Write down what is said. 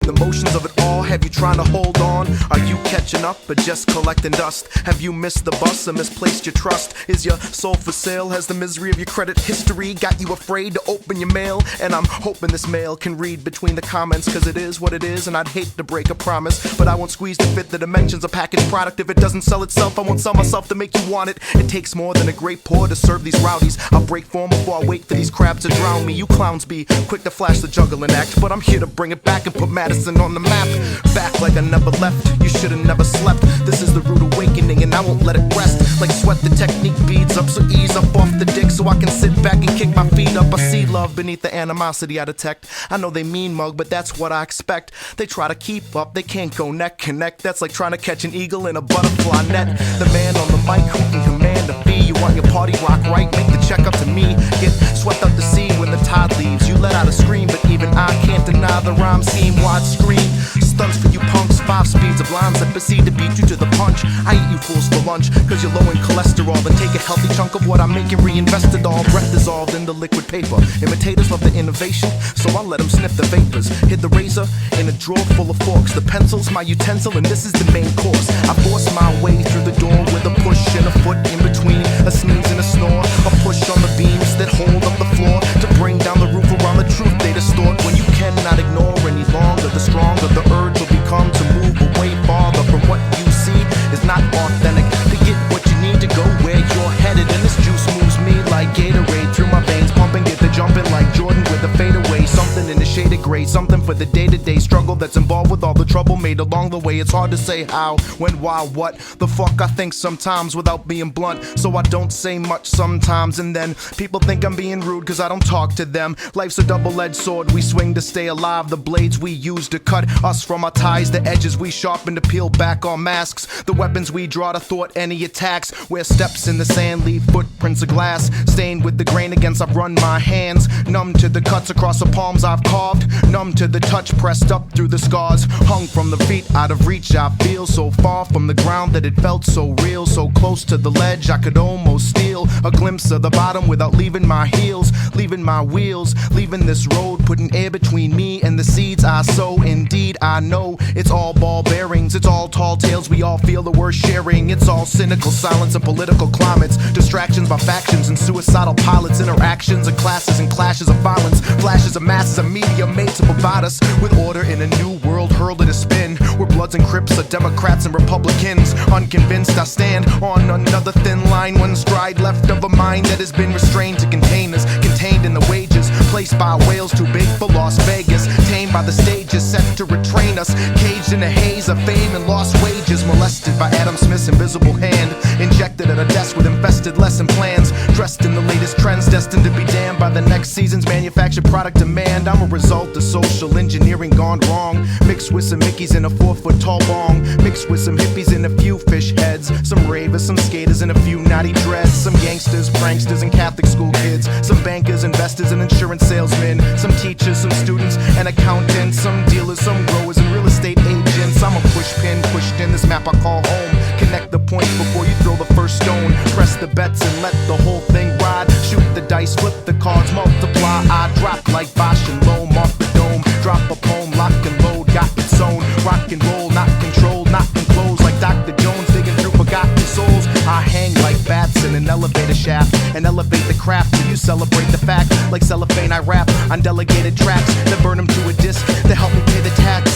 The motions of it all, have you trying to hold on? Are you catching up or just collecting dust? Have you missed the bus or misplaced your trust? Is your soul for sale? Has the misery of your credit history got you afraid to open your mail? And I'm hoping this mail can read between the comments, cause it is what it is and I'd hate to break a promise, but I won't squeeze to fit the dimensions of packaged product. If it doesn't sell itself, I won't sell myself to make you want it. It takes more than a great pour to serve these rowdies. I'll break form before I wait for these crabs to drown me. You clowns be quick to flash the juggling act, but I'm here to bring it back and put Madison on the map. Back like I never left, you should've never slept. This is the rude awakening and I won't let it rest. Like sweat, the technique beads up, so ease up off the dick so I can sit back and kick my feet up. I see love beneath the animosity I detect. I know they mean mug, but that's what I expect. They try to keep up, they can't go neck and neck. That's like trying to catch an eagle in a butterfly net. The man on the mic who can command a fee. You want your party rock right, make the check up to me. Get swept up the sea when the tide leaves. You let out a scream, but even I can't deny the rhyme scheme. Widescreen stunts for you punks, 5 speeds of lines that proceed to beat you to the punch. I eat you fools for lunch, cause you're low in cholesterol. Then take a healthy chunk of what I make and reinvest it all. Breath dissolved in the liquid paper. Imitators love the innovation, so I let them sniff the vapors. Hid the razor in a drawer full of forks. The pencil's my utensil and this is the main course. I force my way through the door with a push and a foot in between, a sneeze and a snore. A push on the beams that hold up the floor to bring down the roof around the truth they distort. When you cannot ignore any longer, the stronger the urge will become to move away farther from what you see is not authentic. To get what you need to go where you're headed, and this juice moves me like Gatorade through my veins, pumping, get the jumping like Jordan with a fadeaway. Something in the shade of gray, something for the day-to-day struggle that's involved with all the trouble made along the way. It's hard to say how, when, why, what the fuck I think sometimes without being blunt, so I don't say much sometimes. And then people think I'm being rude cause I don't talk to them. Life's a double-edged sword we swing to stay alive. The blades we use to cut us from our ties, the edges we sharpen to peel back our masks, the weapons we draw to thwart any attacks. Where steps in the sand leave footprints of glass, stained with the grain against I've run my hands. Numb to the cuts across the palms I've carved, numb to the touch pressed up through the scars. Hung from the feet, out of reach I feel, so far from the ground that it felt so real. So close to the ledge I could almost steal a glimpse of the bottom without leaving my heels, leaving my wheels, leaving this road, putting air between me and the seeds I sow. Indeed I know it's all ball bearings, it's all tall tales we all feel that we're sharing. It's all cynical silence and political climates, distractions by factions and suicidal pilots, interactions of classes and clashes of violence, flashes of masses of media made to provide us with order in a new world hurled in a spin, where Bloods and Crips are Democrats and Republicans. Unconvinced I stand on another thin line, one stride left of a mind that has been restrained to contain us, contained in the wages placed by whales too big for Las Vegas, tamed by the stages set to retrain us, caged in a haze of fame and lost wages, molested by Adam Smith's invisible hand, injected at a desk with infested lesson plans, dressed in the latest trends, destined to be damned by the next season's manufactured product demand. I'm a result of social engineering gone wrong, mixed with some Mickeys in a 4-foot tall bong, mixed with some hippies and a few fish heads, some ravers, some skaters and a few naughty dreads, some gangsters, pranksters and Catholic school kids, some bankers, investors and insurance salesmen, some teachers, some students and accountants, some dealers, some growers and real estate agents. I'm a pushpin pushed in this map I call home. Connect the points before you throw the first stone. Press the bets and let the whole thing ride. Shoot the dice, flip the cards, multiply. I drop like Bosch and Loam off the dome. Drop a poem, lock and load, got its own. Rock and roll, not controlled, not enclosed like Dr. Jones digging through forgotten souls. I hang like bats in an elevator shaft and elevate the craft till you celebrate the fact. Like cellophane I rap on delegated tracks that burn them to a disc to help me pay the tax.